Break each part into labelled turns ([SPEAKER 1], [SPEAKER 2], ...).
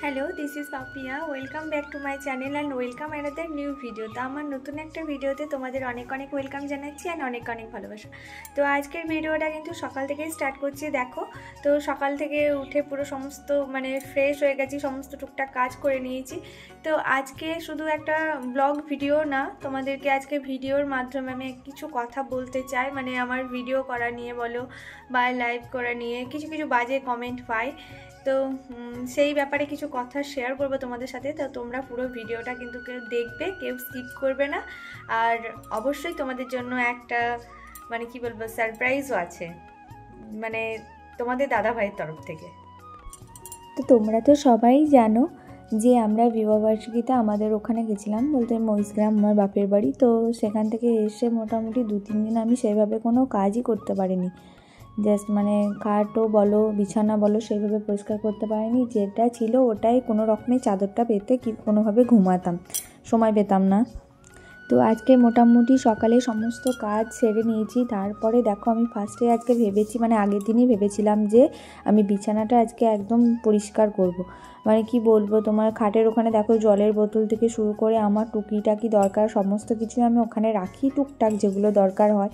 [SPEAKER 1] Hello, this is Papiya. Welcome back to my channel and welcome another new video. তো আমার নতুন একটা ভিডিওতে তোমাদের অনেক অনেক ওয়েলকাম জানাচ্ছি অ্যান্ড অনেক অনেক ভালোবাসা। তো আজকের ভিডিওটা কিন্তু সকাল থেকেই স্টার্ট করছি। দেখো, তো সকাল থেকে উঠে পুরো সমস্ত ফ্রেশ হয়ে গেছি, সমস্ত টুকটাক কাজ করে নিয়েছি। তো আজকে শুধু একটা ব্লগ ভিডিও না, তোমাদেরকে আজকে ভিডিওর মাধ্যমে আমি কিছু কথা বলতে চাই। আমার ভিডিও করা নিয়ে বলো বা লাইভ করা নিয়ে কিছু কিছু বাজে কমেন্ট পাই, তো সেই ব্যাপারে কিছু কথা শেয়ার করবো তোমাদের সাথে। তো তোমরা পুরো ভিডিওটা কিন্তু কেউ দেখবে, কেউ স্কিপ করবে না। আর অবশ্যই তোমাদের জন্য একটা কি বলবো, সারপ্রাইজও আছে, তোমাদের দাদা ভাইয়ের তরফ থেকে।
[SPEAKER 2] তো তোমরা তো সবাই জানো যে আমরা বিবাহবার্ষিকীতে আমাদের ওখানে গেছিলাম, বলতে মহিষগ্রাম আমার বাপের বাড়ি। তো সেখান থেকে এসে মোটামুটি 2-3 দিন আমি সেভাবে কোনো কাজই করতে পারিনি। জাস্ট খাটও বলো বিছানা বলো সেইভাবে পরিষ্কার করতে পারিনি। যেটা ছিল ওটাই কোনো রকমের চাদরটা পেতে কোনোভাবে ঘুমাতাম, সময় পেতাম না। তো আজকে মোটামুটি সকালে সমস্ত কাজ সেরে নিয়েছি। তারপরে দেখো, আমি ফার্স্টে আজকে ভেবেছি, আগের দিনই ভেবেছিলাম যে আমি বিছানাটা আজকে একদম পরিষ্কার করব। কি বলবো, তোমার খাটের ওখানে দেখো জলের বোতল থেকে শুরু করে আমার টুকিটাকি দরকার সমস্ত কিছু আমি ওখানে রাখি, টুকটাক যেগুলো দরকার হয়,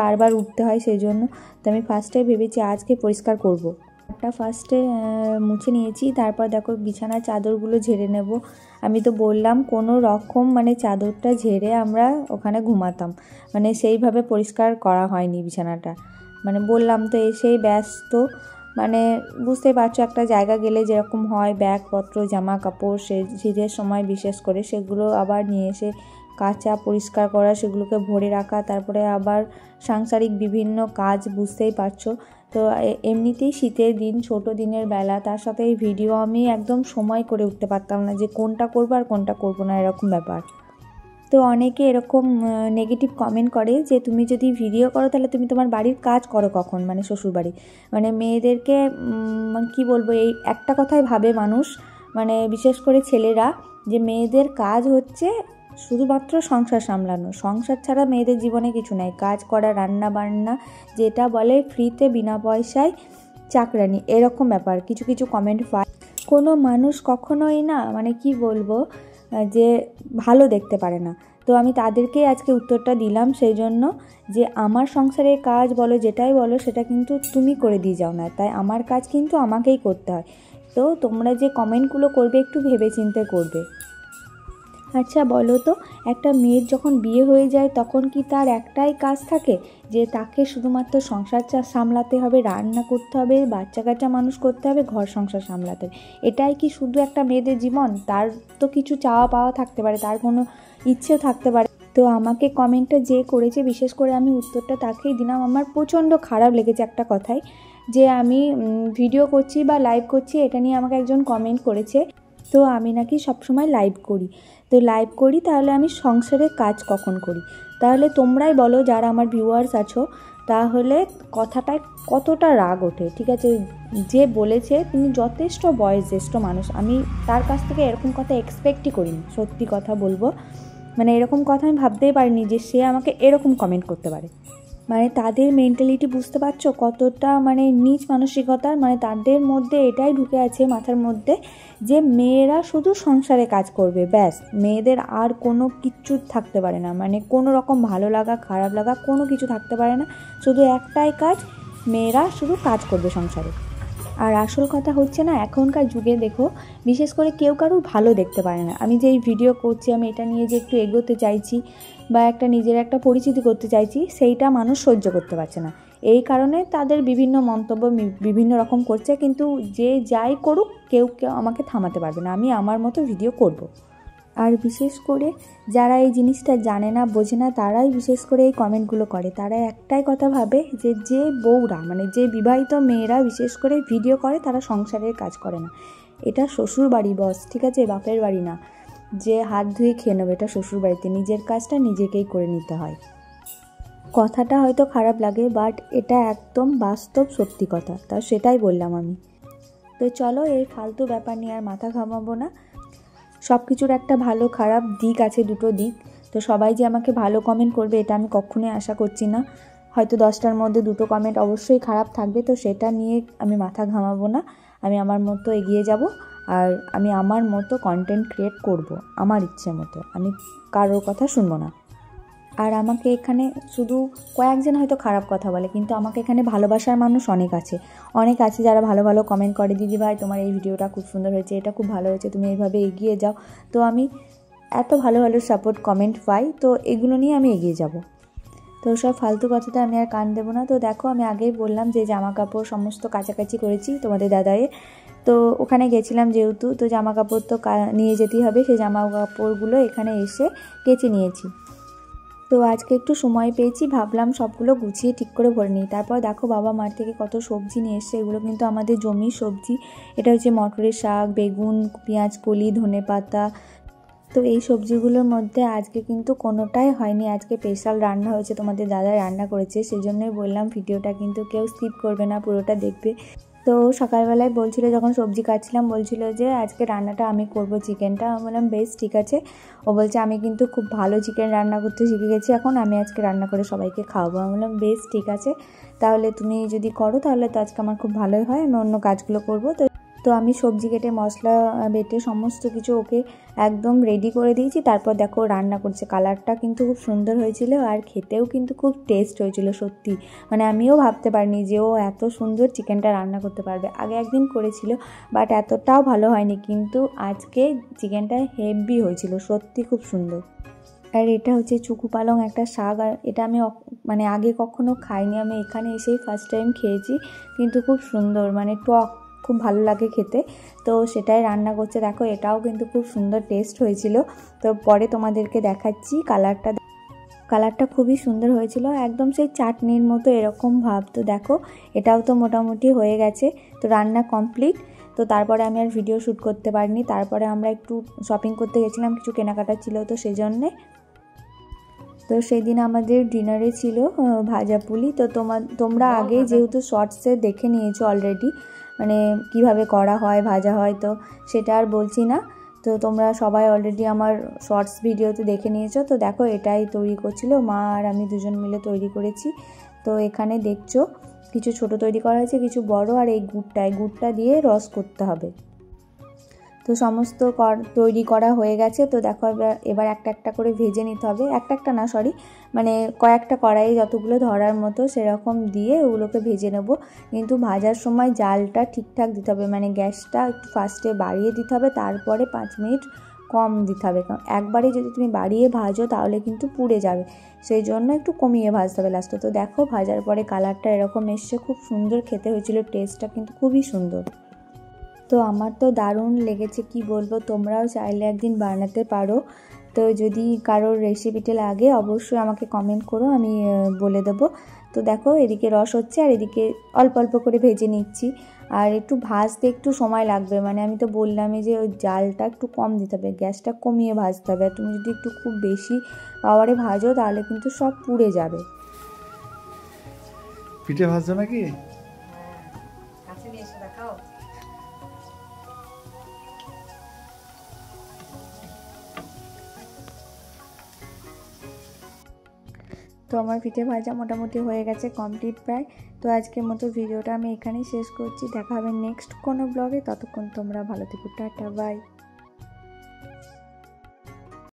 [SPEAKER 2] বারবার উঠতে হয় সেই জন্য। তো আমি ফার্স্টে ভেবেছি আজকে পরিষ্কার করব। ফার্স্টে মুছে নিয়েছি। তারপর দেখো বিছানার চাদরগুলো ঝেড়ে নেব। আমি তো বললাম কোনো রকম চাদরটা ঝেড়ে আমরা ওখানে ঘুমাতাম, সেইভাবে পরিষ্কার করা হয়নি বিছানাটা। বললাম তো এসেই ব্যস্ত, বুঝতেই পারছো একটা জায়গা গেলে যেরকম হয়, ব্যাগপত্র জামা কাপড় শীতের সময় বিশেষ করে সেগুলো আবার নিয়ে এসে কাচা পরিষ্কার করা, সেগুলোকে ভরে রাখা, তারপরে আবার সাংসারিক বিভিন্ন কাজ, বুঝতেই পারছো। তো এমনিতেই শীতের দিন, ছোট দিনের বেলা, তার সাথে এই ভিডিও আমি একদম সময় করে উঠতে পারতাম না যে কোনটা করবো আর কোনটা করবো না, এরকম ব্যাপার। তো অনেকে এরকম নেগেটিভ কমেন্ট করে যে তুমি যদি ভিডিও করো তাহলে তুমি তোমার বাড়ির কাজ করো কখন, শ্বশুরবাড়ি। মেয়েদেরকে কি বলবো, এই একটা কথাই ভাবে মানুষ, বিশেষ করে ছেলেরা, যে মেয়েদের কাজ হচ্ছে শুধুমাত্র সংসার সামলানো, সংসার ছাড়া মেয়েদের জীবনে কিছু নাই, কাজ করা, রান্না বান্না, যেটা বলে ফ্রিতে বিনা পয়সায় চাকরানি, এরকম ব্যাপার কিছু কিছু কমেন্ট পায়। কোনো মানুষ কখনোই না কি বলবো যে ভালো দেখতে পারে না। তো আমি তাদেরকেই আজকে উত্তরটা দিলাম, সেই জন্য যে আমার সংসারের কাজ বলো যেটাই বলো সেটা কিন্তু তুমি করে দিয়ে যাও না, তাই আমার কাজ কিন্তু আমাকেই করতে হয়। তো তোমরা যে কমেন্টগুলো করবে একটু ভেবেচিন্তে করবে। আচ্ছা বলো তো, একটা মেয়ের যখন বিয়ে হয়ে যায় তখন কি তার একটাই কাজ থাকে যে তাকে শুধুমাত্র সংসার সামলাতে হবে, রান্না করতে হবে, বাচ্চা কাচ্চা মানুষ করতে হবে, ঘর সংসার সামলাতে হবে? এটাই কি শুধু একটা মেয়েদের জীবন? তার তো কিছু চাওয়া পাওয়া থাকতে পারে, তার কোনো ইচ্ছেও থাকতে পারে। তো আমাকে কমেন্টটা যে করেছে, বিশেষ করে আমি উত্তরটা তাকেই দিলাম। আমার প্রচণ্ড খারাপ লেগেছে একটা কথাই, যে আমি ভিডিও করছি বা লাইভ করছি, এটা নিয়ে আমাকে একজন কমেন্ট করেছে তো আমি নাকি সবসময় লাইভ করি। তো লাইভ করি, তাহলে আমি সংসারের কাজ কখন করি? তাহলে তোমরাই বলো যারা আমার ভিউয়ার্স আছো, তাহলে কথাটায় কতটা রাগ ওঠে। ঠিক আছে, যে বলেছে তিনি যথেষ্ট বয়োজ্যেষ্ঠ মানুষ, আমি তার কাছ থেকে এরকম কথা এক্সপেক্টই করিনি, সত্যি কথা বলবো। এরকম কথা আমি ভাবতেই পারিনি যে সে আমাকে এরকম কমেন্ট করতে পারে। তাদের মেন্টালিটি বুঝতে পারছো কতটা নীচ মানসিকতার, তাদের মধ্যে এটাই ঢুকে আছে মাথার মধ্যে যে মেয়েরা শুধু সংসারে কাজ করবে, ব্যাস, মেয়েদের আর কোনো কিচ্ছু থাকতে পারে না, কোনো রকম ভালো লাগা খারাপ লাগা কোনো কিছু থাকতে পারে না, শুধু একটাই কাজ, মেয়েরা শুধু কাজ করবে সংসারে। আর আসল কথা হচ্ছে না, এখনকার যুগে দেখো বিশেষ করে কেউ কারোর ভালো দেখতে পারে না। আমি যে এই ভিডিও করছি, আমি এটা নিয়ে যে একটু এগোতে চাইছি বা একটা নিজের একটা পরিচিতি করতে চাইছি, সেইটা মানুষ সহ্য করতে পারছে না। এই কারণে তাদের বিভিন্ন মন্তব্য বিভিন্ন রকম করছে, কিন্তু যে যাই করুক কেউ আমাকে থামাতে পারবে না, আমি আমার মতো ভিডিও করব। আর বিশেষ করে যারা এই জিনিসটা জানে না বোঝে না, তারাই বিশেষ করে এই কমেন্টগুলো করে। তারা একটাই কথা ভাবে যে বউরা যে বিবাহিত মেয়েরা বিশেষ করে ভিডিও করে তারা সংসারের কাজ করে না। এটা শ্বশুর বাড়ি বস, ঠিক আছে, বাপের বাড়ি না যে হাত ধুয়ে খেয়ে নেবে, এটা শ্বশুর বাড়িতে নিজের কাজটা নিজেকেই করে নিতে হয়। কথাটা হয়তো খারাপ লাগে, বাট এটা একদম বাস্তব সত্যি কথা, তা সেটাই বললাম আমি। তো চলো এই ফালতু ব্যাপার নিয়ে আর মাথা ঘামাবো না। সব কিছুর একটা ভালো খারাপ দিক আছে, দুটো দিক। তো সবাই যে আমাকে ভালো কমেন্ট করবে এটা আমি কখনোই আশা করছি না। হয়তো 10টার মধ্যে 2টো কমেন্ট অবশ্যই খারাপ থাকবে, তো সেটা নিয়ে আমি মাথা ঘামাবো না, আমি আমার মতো এগিয়ে যাব। আর আমি আমার মতো কন্টেন্ট ক্রিয়েট করব, আমার ইচ্ছে মতো, আমি কারোর কথা শুনবো না। আর আমাকে এখানে শুধু কয়েকজন হয়তো খারাপ কথা বলে, কিন্তু আমাকে এখানে ভালোবাসার মানুষ অনেক আছে যারা ভালো ভালো কমেন্ট করে, দিদি ভাই তোমার এই ভিডিওটা খুব সুন্দর হয়েছে, এটা খুব ভালো হয়েছে, তুমি এইভাবে এগিয়ে যাও। তো আমি এত ভালো ভালো সাপোর্ট কমেন্ট পাই, তো এগুলো নিয়ে আমি এগিয়ে যাব। তো সব ফালতু কথাতে আমি আর কান দেবো না। তো দেখো আমি আগেই বললাম যে জামা কাপড় সমস্ত কাছাকাছি করেছি তোমাদের দাদায়ের। তো ওখানে গেছিলাম যেহেতু, তো জামা কাপড় তো নিয়ে যেতেই হবে, সেই জামা কাপড়গুলো এখানে এসে কেচে নিয়েছি। তো আজকে একটু সময় পেয়েছি, ভাবলাম সবগুলো গুছিয়ে ঠিক করে ভরে নিই। তারপর দেখো বাবা মাঠ থেকে কত সবজি নিয়ে এসছে, এগুলো কিন্তু আমাদের জমির সবজি। এটা হচ্ছে মটরের শাক, বেগুন, পেঁয়াজ কলি, ধনেপাতা। তো এই সবজিগুলোর মধ্যে আজকে কিন্তু কোনোটাই হয়নি, আজকে স্পেশাল রান্না হয়েছে, তোমাদের দাদা রান্না করেছে। সেই জন্যই বললাম ভিডিওটা কিন্তু কেউ স্কিপ করবে না, পুরোটা দেখবে। তো সকালবেলায় বলছিল, যখন সবজি কাটছিলাম বলছিল যে আজকে রান্নাটা আমি করব চিকেনটা। আমি বললাম বেশ ঠিক আছে। ও বলছে আমি কিন্তু খুব ভালো চিকেন রান্না করতে শিখে গেছি, এখন আমি আজকে রান্না করে সবাইকে খাওয়াবো। আমি বললাম বেশ ঠিক আছে, তাহলে তুমি যদি করো তাহলে তো আজকে আমার খুব ভালোই হয়, আমি অন্য কাজগুলো করবো। তো আমি সবজি কেটে মশলা বেটে সমস্ত কিছু ওকে একদম রেডি করে দিয়েছি। তারপর দেখো রান্না করছে, কালারটা কিন্তু খুব সুন্দর হয়েছিল আর খেতেও কিন্তু খুব টেস্ট হয়েছিল সত্যি। মানে আমিও ভাবতে পারিনি যে ও এত সুন্দর চিকেনটা রান্না করতে পারবে। আগে একদিন করেছিল, বাট এতটাও ভালো হয়নি, কিন্তু আজকে চিকেনটা হেভি হয়েছিল, সত্যি খুব সুন্দর। আর এটা হচ্ছে চুকু পালং একটা শাক, আর এটা আমি মানে আগে কখনো খাইনি, আমি এখানে এসেই ফার্স্ট টাইম খেয়েছি, কিন্তু খুব সুন্দর, মানে টক, খুব ভালো লাগে খেতে। তো সেটাই রান্না করছে দেখো, এটাও কিন্তু খুব সুন্দর টেস্ট হয়েছিল। তো পরে তোমাদেরকে দেখাচ্ছি কালারটা খুবই সুন্দর হয়েছিল, একদম সেই চাটনির মতো এরকম ভাব। তো দেখো এটাও তো মোটামুটি হয়ে গেছে, তো রান্না কমপ্লিট। তো তারপরে আমি আর ভিডিও শ্যুট করতে পারিনি, তারপরে আমরা একটু শপিং করতে গেছিলাম, কিছু কেনাকাটা ছিল, তো সেই জন্যে। তো সেই দিন আমাদের ডিনারে ছিল ভাজা পুলি। তো তোমরা আগে যেহেতু শর্টসে দেখে নিয়েছো অলরেডি, মানে কিভাবে করা হয়, ভাজা হয়, তো সেটা আর বলছি না। তো তোমরা সবাই অলরেডি আমার শর্টস ভিডিওতে দেখে নিয়েছো। তো দেখো এটাই তৈরি করছিল মা আর আমি দুজন মিলে তৈরি করেছি। তো এখানে দেখছো কিছু ছোট তৈরি করা হয়েছে, কিছু বড়, আর এই গুড়টা দিয়ে রস করতে হবে। তো সমস্ত তৈরি করা হয়ে গেছে। তো দেখো এবার একটা একটা করে ভেজে নিতে হবে, একটা না সরি, মানে কয়েকটা কড়াই যতগুলো ধরার মতো সেরকম দিয়ে ওগুলোকে ভেজে নেব। কিন্তু ভাজার সময় জালটা ঠিকঠাক দিতে হবে, মানে গ্যাসটা একটু ফার্স্টে বাড়িয়ে দিতে হবে, তারপরে 5 মিনিট কম দিতে হবে, কারণ একবারে যদি তুমি বাড়িয়ে ভাজো তাহলে কিন্তু পুড়ে যাবে, সেই জন্য একটু কমিয়ে ভাজতে হবে লাস্টে। তো দেখো ভাজার পরে কালারটা এরকম এসছে, খুব সুন্দর খেতে হয়েছিল, টেস্টটা কিন্তু খুবই সুন্দর। তো আমার তো দারুণ লেগেছে, কি বলবো, তোমরাও চাইলে একদিন বানাতে পারো। তো যদি কারোর রেসিপিটা লাগে অবশ্যই আমাকে কমেন্ট করো, আমি বলে দেবো। তো দেখো এদিকে রস হচ্ছে আর এদিকে অল্প অল্প করে ভেজে নিচ্ছি, আর একটু ভাজতে একটু সময় লাগবে, মানে আমি তো বললামই যে ওই জালটা একটু কম দিতে হবে, গ্যাসটা কমিয়ে ভাজতে হবে। আর তুমি যদি একটু খুব বেশি পাওয়ারে ভাজো তাহলে কিন্তু সব পুড়ে যাবে।
[SPEAKER 3] পিঠে ভাজছো নাকি?
[SPEAKER 1] কাছে নিয়ে এসে দেখাও। তো আমার পিঠে ভাজা মোটামুটি হয়ে গেছে, কমপ্লিট প্রায়। তো আজকের মতো ভিডিওটা আমি এখানেই শেষ করছি, দেখা হবে নেক্সট কোনো ব্লগে। ততক্ষণ তোমরা ভালো থেকো, টাটা বাই।